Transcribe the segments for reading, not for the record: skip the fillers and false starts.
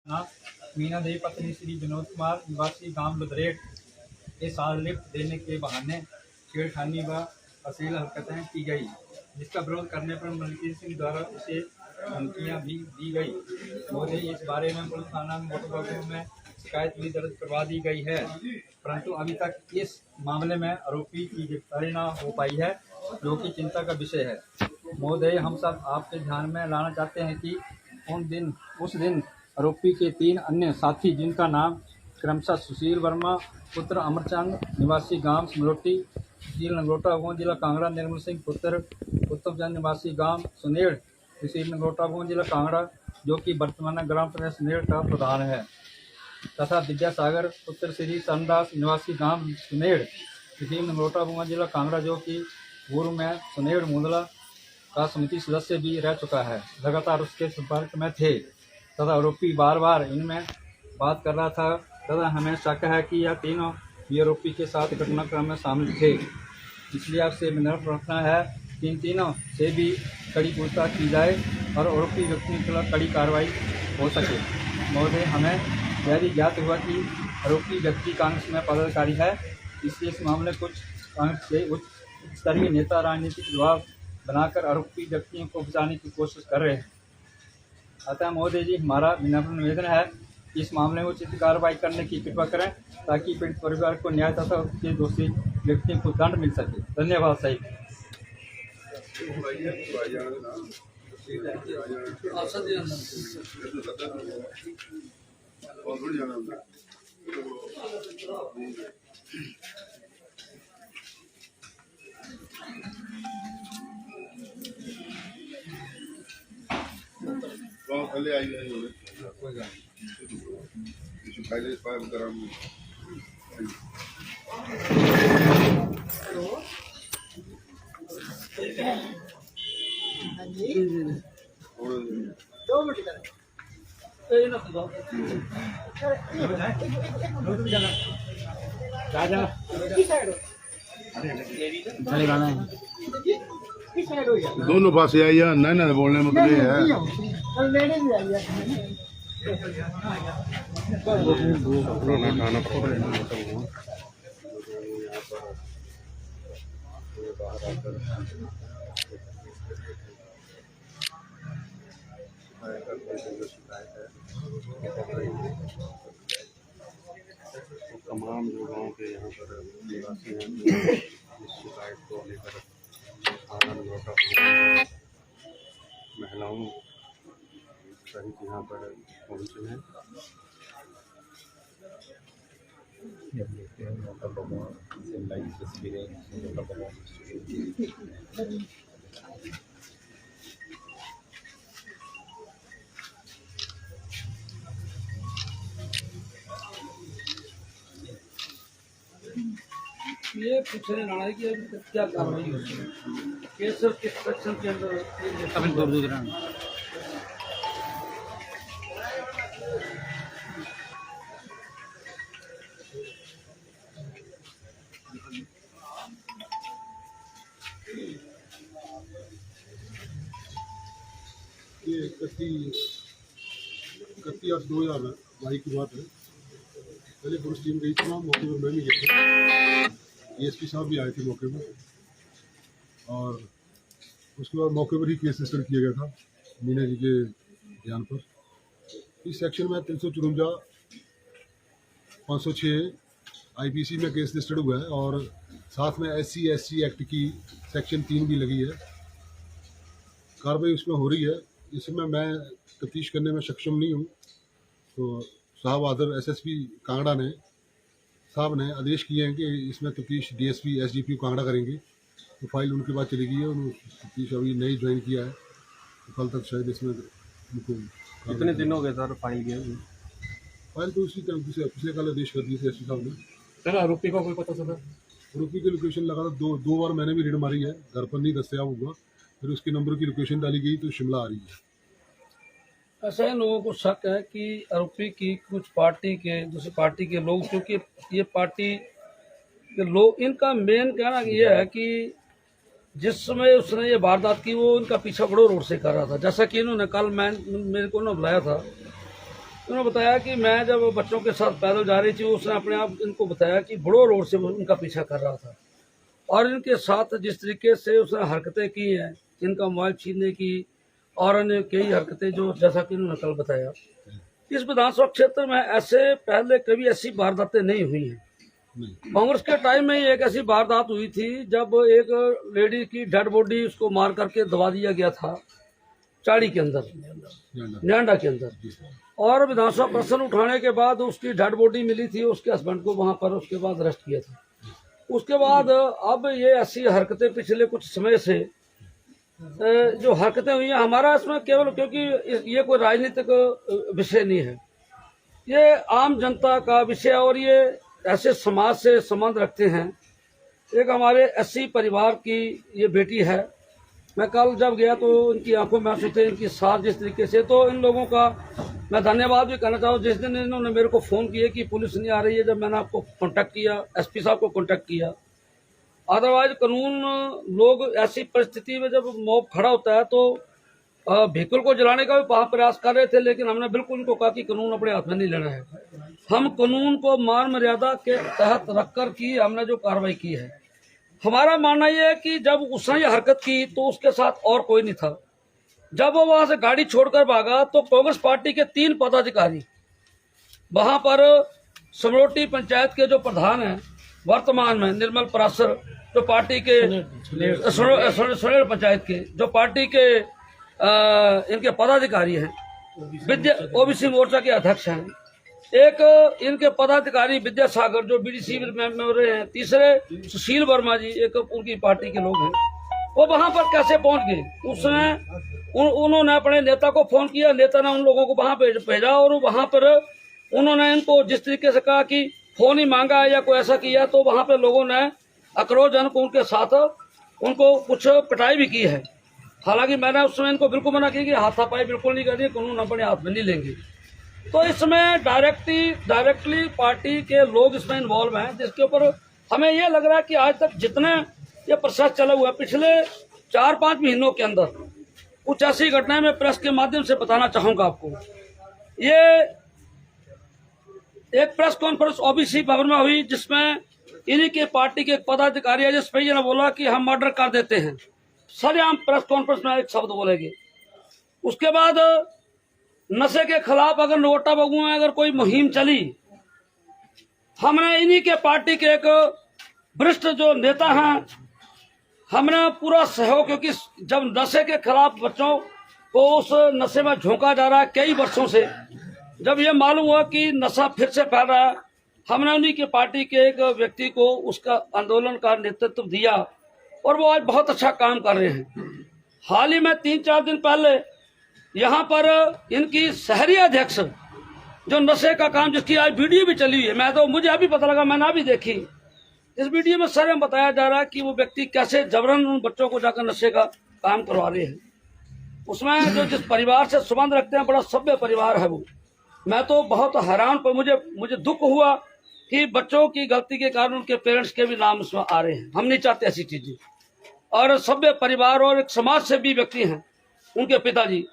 मीना देवी पत्नी श्री विनोद कुमार निवासी गांव लुधरेट के साथ लिफ्ट देने के बहाने छेड़खानी व अश्लील हरकतें की गई, जिसका विरोध करने पर मलकीत सिंह द्वारा उसे धमकियां भी दी गई। मुझे इस बारे में पुलिस थाना मोटरबागू में शिकायत भी दर्ज करवा दी गई है, परंतु अभी तक इस मामले में आरोपी की गिरफ्तारी न हो पाई है, जो कि चिंता का विषय है। महोदय, हम सब आपके ध्यान में लाना चाहते हैं कि उस दिन आरोपी के 3 अन्य साथी, जिनका नाम क्रमशः सुशील वर्मा पुत्र अमरचंद निवासी गांव समलोटी तहसील नगरोटा गोंद जिला कांगड़ा, निर्मल सिंह पुत्र उत्तम चंद निवासी गांव सुनेड़ तहसील नगरोटा गोंद जिला कांगड़ा, जो कि वर्तमान ग्राम पंचायत सुनेड़ का प्रधान है, तथा विद्यासागर पुत्र श्री चंदास निवासी गांव सुनेड़ तहसील नगरोटा गोंद जिला कांगड़ा, जो कि पूर्व में सुनेड़ मुंदला का समिति सदस्य भी रह चुका है, लगातार उसके संपर्क में थे तथा आरोपी बार बार इनमें बात कर रहा था तथा हमें शक है कि यह तीनों भी आरोपी के साथ घटनाक्रम में शामिल थे। इसलिए आपसे विनम्र प्रार्थना है कि इन तीनों से भी कड़ी पूछताछ की जाए और आरोपी व्यक्ति के खिलाफ कड़ी कार्रवाई हो सके। महोदय, हमें यह भी ज्ञात हुआ कि आरोपी व्यक्ति कांग्रेस में पदाधिकारी है, इसलिए इस मामले कुछ कांग्रेस के उच्च स्तरीय नेता राजनीतिक दबाव बनाकर आरोपी व्यक्तियों को बचाने की कोशिश कर रहे हैं। अतः महोदय जी, हमारा विनम्र निवेदन है कि इस मामले में उचित कार्रवाई करने की कृपा करें, ताकि पीड़ित परिवार को न्याय तथा उसके दोषी व्यक्तियों को दंड मिल सके। धन्यवाद साहिब। पहले आई कोई पहले स्पाइम करा दोनों पास आई है, नहीं बोलने मतलब ये है तमाम जो गाँव के यहाँ पर निवासी हैं इस शिकायत को लेकर थाना नगरोटा महिलाओं सहित यहाँ पर पहुँचे हैं। ये पूछने लाना है कि अभी तक क्या कार्रवाई होती है, केस किस सेक्शन के अंदर अभी दूर ये 31/8/2022 की बात है। पहले पुलिस टीम गई थी, मौके पर मैं भी गया था, एएसपी साहब भी आए थे मौके पर, और उसके बाद मौके पर ही केस रजिस्टर किया गया था मीना जी के बयान पर। इस सेक्शन में 354, 506 आईपीसी में केस रजिस्टर्ड हुआ है, और साथ में SC/SC एक्ट की सेक्शन 3 भी लगी है। कार्रवाई उसमें हो रही है, इसमें मैं तफ्तीश करने में सक्षम नहीं हूँ, तो साहब आदर SSP कांगड़ा ने आदेश किए हैं कि इसमें तफ्तीश DSP SDP कांगड़ा करेंगे, तो फाइल उनके पास चली गई है। उन्होंने तफ्तीश अभी नई ज्वाइन किया है, तो कल तक शायद इसमें उनको। कितने दिन हो गए सर फाइल किया? फाइल तो उसी तरह से पिछले कल आदेश कर दिए थे SP साहब ने। सर आरोपी का कोई पता चला? आरोपी की लोकेशन लगा था, दो बार मैंने भी रेड मारी है, घर पर नहीं दस्तयाब हुआ, फिर उसके नंबर की लोकेशन डाली गई तो शिमला आ रही है। ऐसा है, लोगों को शक है कि आरोपी की कुछ पार्टी के दूसरी पार्टी के लोग, क्योंकि ये पार्टी के लोग, इनका मेन कहना ये है कि जिस समय उसने ये वारदात की वो इनका पीछा बड़ो रोड से कर रहा था, जैसा कि इन्होंने कल मेरे को ना बुलाया था उन्होंने बताया कि मैं जब बच्चों के साथ पैदल जा रही थी, उसने अपने आप इनको बताया कि बड़ो रोड से उनका पीछा कर रहा था और इनके साथ जिस तरीके से उसने हरकतें की हैं, इनका मोबाइल छीनने की और अन्य कई हरकतें जो जैसा कि उन्होंने कल बताया, इस विधानसभा क्षेत्र में ऐसे पहले कभी ऐसी वारदातें नहीं हुई हैं। कांग्रेस के टाइम में ही एक ऐसी वारदात हुई थी जब एक लेडी की डेड बॉडी उसको मार करके दबा दिया गया था चाड़ी के अंदर, न्यांडा के अंदर, और विधानसभा प्रश्न उठाने के बाद उसकी डेड बॉडी मिली थी, उसके हस्बैंड को वहां पर उसके बाद अरेस्ट किया था। उसके बाद अब ये ऐसी हरकतें पिछले कुछ समय से जो हरकतें हुई हैं, हमारा इसमें केवल क्योंकि ये कोई राजनीतिक विषय नहीं है, ये आम जनता का विषय और ये ऐसे समाज से संबंध रखते हैं। एक हमारे 80 परिवार की ये बेटी है। मैं कल जब गया तो इनकी आंखों में आंसू थे, इनकी साथ जिस तरीके से, तो इन लोगों का मैं धन्यवाद भी करना चाहूँ। जिस दिन इन्होंने मेरे को फ़ोन किया कि पुलिस नहीं आ रही है, जब मैंने आपको कांटेक्ट किया, एसपी साहब को कांटेक्ट किया, अदरवाइज कानून लोग ऐसी परिस्थिति में जब मॉब खड़ा होता है तो व्हीकल को जलाने का भी प्रयास कर रहे थे, लेकिन हमने बिल्कुल उनको कहा कि कानून अपने हाथ में नहीं लेना है। हम कानून को मान मर्यादा के तहत रखकर की हमने जो कार्रवाई की है। हमारा मानना यह है कि जब उसने ये हरकत की तो उसके साथ और कोई नहीं था। जब वो वहां से गाड़ी छोड़कर भागा तो कांग्रेस पार्टी के 3 पदाधिकारी वहां पर समरोटी पंचायत के जो प्रधान हैं वर्तमान में, निर्मल पराशर, जो पार्टी के सुनेल पंचायत के जो पार्टी के इनके पदाधिकारी हैं, विद्या ओबीसी मोर्चा के अध्यक्ष हैं, एक इनके पदाधिकारी विद्यासागर जो बीडीसी मेंबर हैं, तीसरे सुशील वर्मा जी एक उनकी पार्टी के लोग हैं। वो वहां पर कैसे पहुंच गए? उसने उन्होंने अपने नेता को फोन किया, नेता ने उन लोगों को वहां भेजा और वहां पर उन्होंने इनको जिस तरीके से कहा कि फोन ही मांगा या कोई ऐसा किया, तो वहां पर लोगों ने आक्रोशजनक उनके साथ उनको कुछ पिटाई भी की है। हालांकि मैंने उस समय इनको बिल्कुल मना किया कि हाथापाई बिल्कुल नहीं करनी, कानून अपने हाथ में नहीं लेंगे। तो इसमें डायरेक्टली पार्टी के लोग इसमें इन्वॉल्व हैं, जिसके ऊपर हमें यह लग रहा है कि आज तक जितने ये प्रोसेस चला हुआ है, पिछले 4-5 महीनों के अंदर कुछ ऐसी घटनाएं मैं प्रेस के माध्यम से बताना चाहूंगा आपको। ये एक प्रेस कॉन्फ्रेंस ओबीसी भवन में हुई, जिसमें इन्हीं के पार्टी के पदाधिकारी अजय सिपैया ने बोला कि हम मर्डर कर देते हैं। सरेआम प्रेस कॉन्फ्रेंस में एक शब्द बोलेंगे। उसके बाद नशे के खिलाफ अगर नोटा बगू में अगर कोई मुहिम चली, हमने इन्हीं के पार्टी के एक वरिष्ठ जो नेता हैं, हमने पूरा सहयोग, क्योंकि जब नशे के खिलाफ बच्चों को उस नशे में झोंका जा रहा है कई वर्षों से, जब ये मालूम हुआ कि नशा फिर से फैल रहा है, हमने उन्हीं के पार्टी के एक व्यक्ति को उसका आंदोलन का नेतृत्व दिया और वो आज बहुत अच्छा काम कर रहे हैं। हाल ही में 3-4 दिन पहले यहाँ पर इनकी शहरी अध्यक्ष जो नशे का काम, जिसकी आज वीडियो भी चली हुई है, मैं तो मुझे अभी पता लगा, मैंने अभी देखी। इस वीडियो में सर बताया जा रहा है कि वो व्यक्ति कैसे जबरन उन बच्चों को जाकर नशे का काम करवा रहे हैं। उसमें जो जिस परिवार से संबंध रखते हैं, बड़ा सभ्य परिवार है वो। मैं तो बहुत हैरान, पर मुझे दुख हुआ कि बच्चों की गलती के कारण उनके पेरेंट्स के भी नाम उसमें आ रहे हैं। हम नहीं चाहते ऐसी चीजें। और सभ्य परिवार और एक समाज से भी व्यक्ति हैं, उनके पिताजी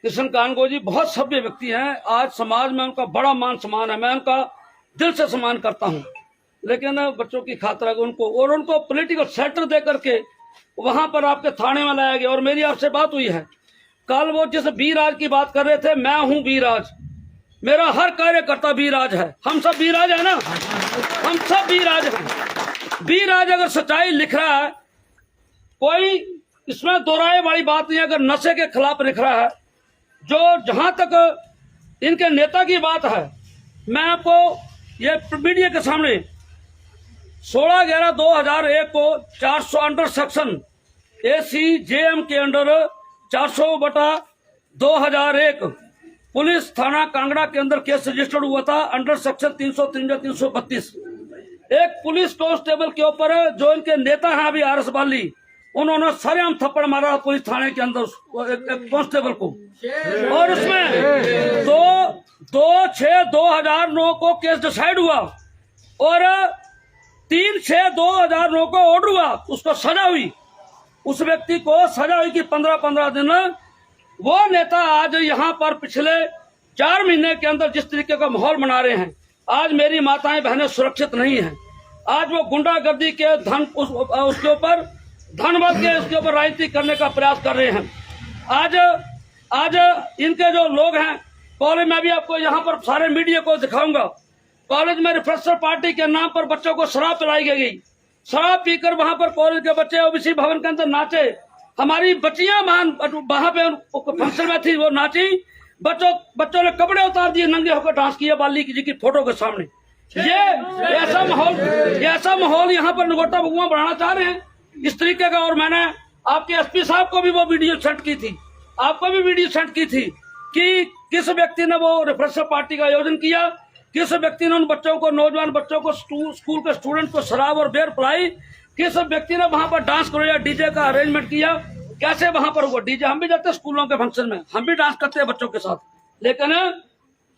कृष्ण कानगो जी बहुत सभ्य व्यक्ति हैं। आज समाज में उनका बड़ा मान सम्मान है, मैं उनका दिल से सम्मान करता हूं। लेकिन बच्चों की खातिर उनको पॉलिटिकल शेल्टर दे करके वहां पर आपके थाने में लाया गया। और मेरी आपसे बात हुई है कल, वो जिस बीराज की बात कर रहे थे, मैं हूं बीराज, मेरा हर कार्यकर्ता बीराज है। हम सब बीराज है ना, हम सब बीराज हैं। बीराज अगर सच्चाई लिख रहा है, कोई इसमें दोहराए वाली बात नहीं। अगर नशे के खिलाफ लिख रहा है, जो जहां तक इनके नेता की बात है, मैं आपको ये मीडिया के सामने 16/11/2001 को 400 अंडर सेक्शन ACJM के अंडर 400/2001 पुलिस थाना कांगड़ा के अंदर केस रजिस्टर्ड हुआ था अंडर सेक्शन 353-332। एक पुलिस कांस्टेबल के ऊपर जो इनके नेता हैं अभी RS बाली, उन्होंने सरेआम थप्पड़ मारा पुलिस थाने के अंदर एक कांस्टेबल को। और उसमें 2/6/2009 को केस डिसाइड हुआ और 3/6/2009 को ऑर्डर हुआ, उसको सजा हुई। उस व्यक्ति को सजा हुई कि 15-15 दिन। वो नेता आज यहाँ पर पिछले 4 महीने के अंदर जिस तरीके का माहौल बना रहे हैं, आज मेरी माताएं बहनें सुरक्षित नहीं हैं। आज वो गुंडागर्दी के धन उसके ऊपर धनबल के उसके ऊपर राजनीति करने का प्रयास कर रहे हैं। आज इनके जो लोग हैं, कॉलेज में भी आपको यहाँ पर सारे मीडिया को दिखाऊंगा, कॉलेज में रिफ्रेशर पार्टी के नाम पर बच्चों को शराब पिलाई गई। शराब पीकर वहां पर कॉलेज के बच्चे ओबीसी भवन के अंदर नाचे। हमारी बच्चियां वहां पे फंक्शन में थी, वो नाची। बच्चों ने कपड़े उतार दिए, नंगे होकर डांस किया वाली जी की फोटो के सामने। ये ऐसा माहौल यहाँ पर नगोटा बगुआ बढ़ाना चाह रहे हैं इस तरीके का। और मैंने आपके एसपी साहब को भी वो वीडियो सेंड की थी, आपको भी वीडियो सेंड की थी कि किस व्यक्ति ने वो रिफ्रेशर पार्टी का आयोजन किया, किस व्यक्ति ने उन बच्चों को, नौजवान बच्चों को, स्कूल के स्टूडेंट को शराब और बियर पिलाई, किस व्यक्ति ने वहां पर डांस करो या डीजे का अरेंजमेंट किया, कैसे वहां पर हुआ डीजे। हम भी जाते हैं स्कूलों के फंक्शन में, हम भी डांस करते हैं बच्चों के साथ, लेकिन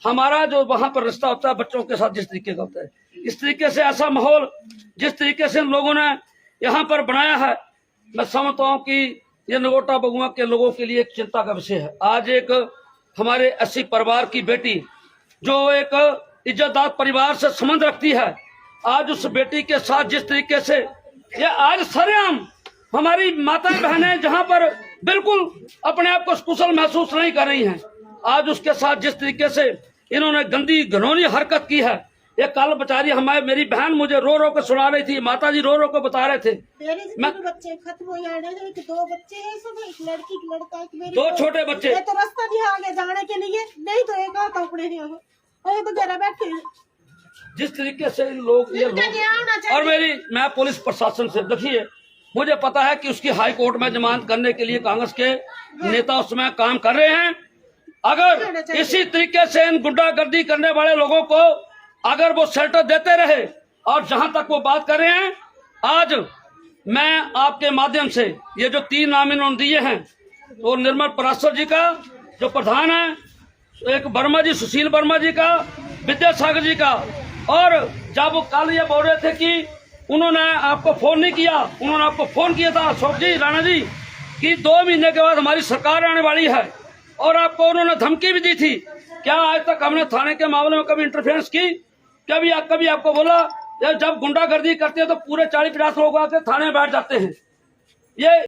हमारा जो वहां पर रिश्ता होता है बच्चों के साथ जिस तरीके का होता है, इस तरीके से ऐसा माहौल जिस तरीके से लोगों ने यहाँ पर बनाया है, मैं समझता हूँ कि ये नगोटा बगुआ के लोगों के लिए एक चिंता का विषय है। आज एक हमारे 80 परिवार की बेटी जो एक इज्जतदार परिवार से संबंध रखती है, आज उस बेटी के साथ जिस तरीके से ये आज सरेआम हमारी माताएं बहनें जहां पर बिल्कुल अपने आप को कुशल महसूस नहीं कर रही हैं, आज उसके साथ जिस तरीके से इन्होंने गंदी घिनौनी हरकत की है। ये कल बेचारी मेरी बहन मुझे रो रो के सुना रही थी, माता जी रो रो के बता रहे थे। मेरे बच्चे खत्म हो जाने, दो बच्चे हैं, सब एक लड़की एक लड़का, एक मेरी 2 छोटे बच्चे। तो रास्ता नहीं आगे जाने के लिए, नहीं तो एक आता अपने और तो घर बैठे। जिस तरीके से ये लोग और मैं पुलिस प्रशासन से, देखिए मुझे पता है कि उसकी हाई कोर्ट में जमानत करने के लिए कांग्रेस के नेता उसमें काम कर रहे हैं। अगर इसी तरीके से इन गुंडागर्दी करने वाले लोगों को अगर वो शेल्टर देते रहे और जहां तक वो बात कर रहे हैं, आज मैं आपके माध्यम से ये जो 3 नाम इन्होंने दिए हैं, तो निर्मल पराशर जी का जो प्रधान है, एक वर्मा जी, सुशील वर्मा जी का, विद्यासागर जी का, और जब वो कल ये बोल रहे थे कि उन्होंने आपको फोन नहीं किया, उन्होंने आपको फोन किया था अशोक जी, राणा जी, कि 2 महीने के बाद हमारी सरकार आने वाली है, और आपको उन्होंने धमकी भी दी थी। क्या आज तक हमने थाने के मामले में कभी इंटरफेरेंस की? कभी आपको बोला? जब गुंडागर्दी करते हैं तो पूरे 40-50 लोग आके थाने में बैठ जाते हैं। ये